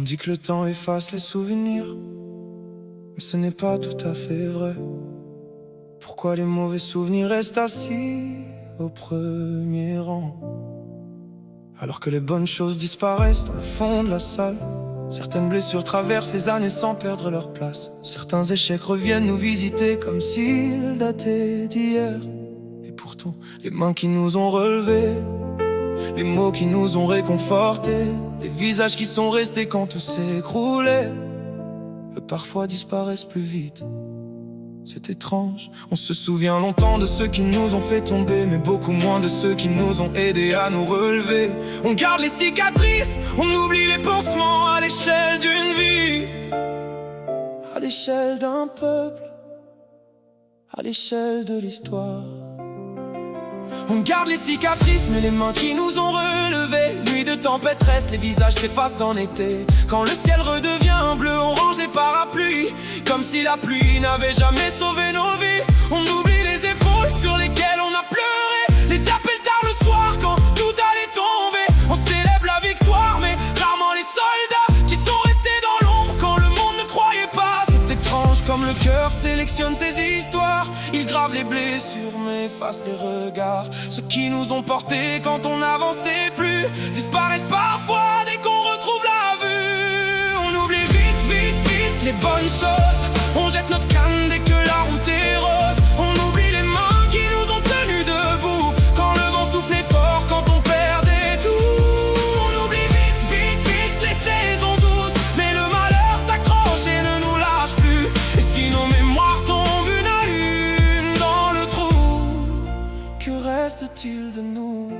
dit que le temps efface les souvenirs, mais ce n'est pas tout à fait vrai. Pourquoi les mauvais souvenirs restent assis au premier rang, alors que les bonnes choses disparaissent dans le fond de la salle? Certaines blessures traversent les années sans perdre leur place. Certains échecs reviennent nous visiter comme s'ils dataient d'hier. Et pourtant, les mains qui nous ont relevés, les mots qui nous ont réconfortés, les visages qui sont restés quand tout s'écroulait, parfois disparaissent plus vite. C'est étrange, on se souvient longtemps de ceux qui nous ont fait tomber, mais beaucoup moins de ceux qui nous ont aidés à nous relever. On garde les cicatrices, on oublie les pansements à l'échelle d'une vie, à l'échelle d'un peuple, à l'échelle de l'histoire. On garde les cicatrices, mais les mains qui nous ont relevés. Nuit de tempête reste, les visages s'effacent en été. Quand le ciel redevient bleu, on range les parapluies, comme si la pluie n'avait jamais sauvé nos vies. On oublie les épaules sur lesquelles on a pleuré, les appels tard le soir quand tout allait tomber. On célèbre la victoire, mais rarement les soldats qui sont restés dans l'ombre quand le monde ne croyait pas. C'est étrange comme le cœur sélectionne ses histoires. Il grave les blessures mais efface les regards. Ceux qui nous ont portés quand on n'avançait plus disparaissent parfois dès qu'on retrouve la vue. On oublie vite, vite, vite les bonnes choses. On jette notre canne dès que la route est rose. On oublie les mains qui nous ont tenus debout quand le vent soufflait fort, quand on perdait tout. On oublie vite, vite, vite les saisons douces, mais le malheur s'accroche et ne nous lâche plus. Et si nos mémoires tombent une à une dans le trou, que reste-t-il de nous?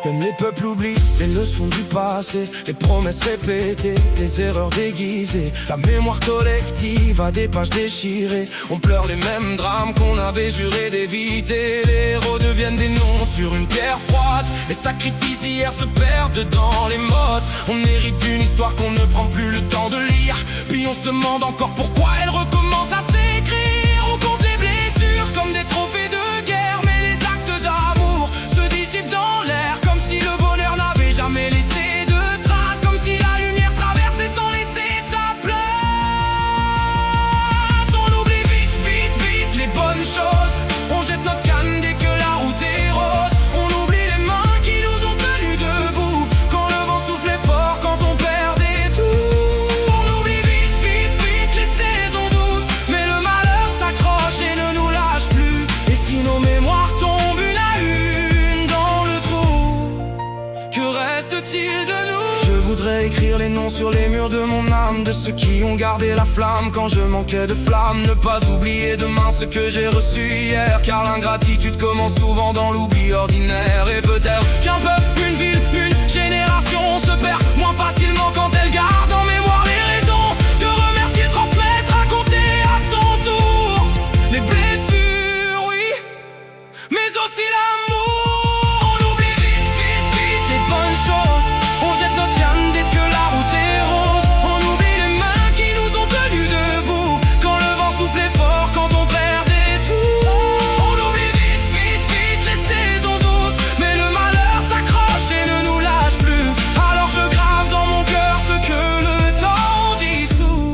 Même les peuples oublient les leçons du passé, les promesses répétées, les erreurs déguisées. La mémoire collective a des pages déchirées. On pleure les mêmes drames qu'on avait juré d'éviter. Les héros deviennent des noms sur une pierre froide. Les sacrifices d'hier se perdent dans les modes. On hérite d'une histoire qu'on ne prend plus le temps de lire. Puis on se demande encore pourquoi elle recommence à s'écrire. On compte les blessures comme des trophées de guerre, mais les actes d'amour se dissipent dans l'air, comme si le bonheur n'avait jamais laissé de traces, comme si la lumière traversait sans laisser sa place. On oublie vite, vite, vite les bonnes choses. On jette notre canne dès que la route est rose. On oublie les mains qui nous ont tenus debout quand le vent soufflait fort, quand on perdait tout. On oublie vite, vite, vite les saisons douces, mais le malheur s'accroche et ne nous lâche plus. Et si nos mémoires tombent une à une dans le trou, que reste-t-il de nous? Je voudrais écrire les noms sur les murs de mon âme, de ceux qui ont gardé la flamme quand je manquais de flamme. Ne pas oublier demain ce que j'ai reçu hier, car l'ingratitude commence souvent dans l'oubli ordinaire. Et peut-être qu'un peuple, une ville, une génération se perd moins facilement quand elle garde en mémoire les raisons de remercier, transmettre, raconter à son tour les blessures, oui, mais aussi l'amour. On oublie vite, vite, vite les bonnes choses. On jette notre canne dès que la route est rose. On oublie les mains qui nous ont tenus debout quand le vent soufflait fort, quand on perdait tout. On oublie vite, vite, vite les saisons douces, mais le malheur s'accroche et ne nous lâche plus. Alors je grave dans mon cœur ce que le temps dissout,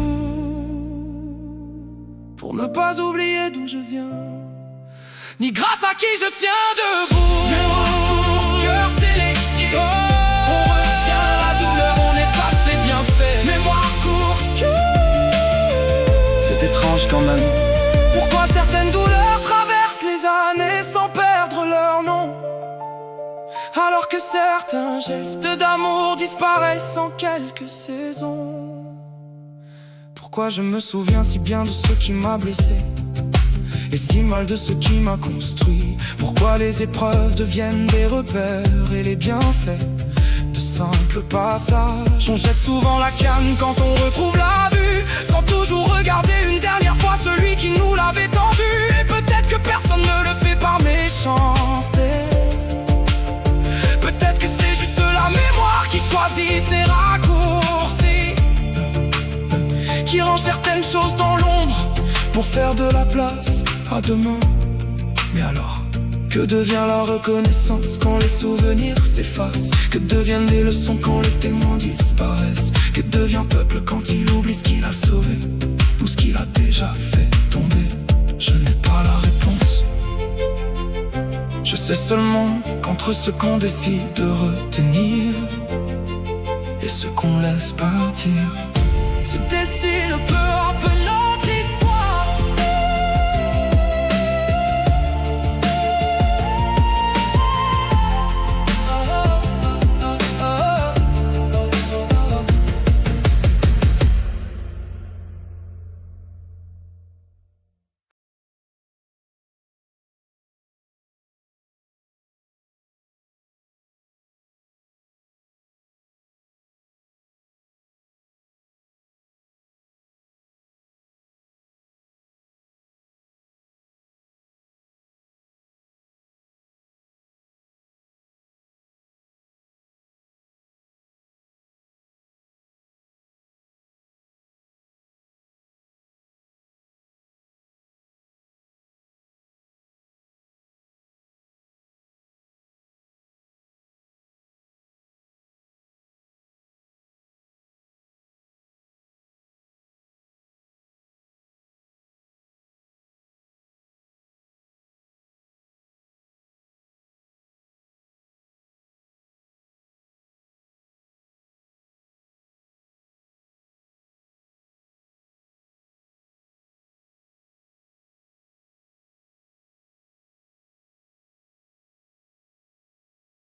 pour ne pas oublier d'où je viens, ni grâce à qui je tiens debout. Mémoire, cœur sélectif, on retient la douleur, on efface les bienfaits. Mémoire courte, c'est étrange quand même. Pourquoi certaines douleurs traversent les années sans perdre leur nom, alors que certains gestes d'amour disparaissent en quelques saisons? Pourquoi je me souviens si bien de ce qui m'a blessé et si mal de ce qui m'a construit? Pourquoi les épreuves deviennent des repères et les bienfaits de simples passages? On jette souvent la canne quand on retrouve la vue, sans toujours regarder une dernière fois celui qui nous l'avait tendu. Et peut-être que personne ne le fait par méchanceté. Peut-être que c'est juste la mémoire qui choisit ses raccourcis, qui range certaines choses dans l'ombre pour faire de la place à demain. Mais alors, Que devient la reconnaissance quand les souvenirs s'effacent? Que deviennent les leçons quand les témoins disparaissent? Que devient peuple quand il oublie ce qu'il a sauvé ou ce qu'il a déjà fait tomber? Je n'ai pas la réponse. Je sais seulement qu'entre ce qu'on décide de retenir et ce qu'on laisse partir,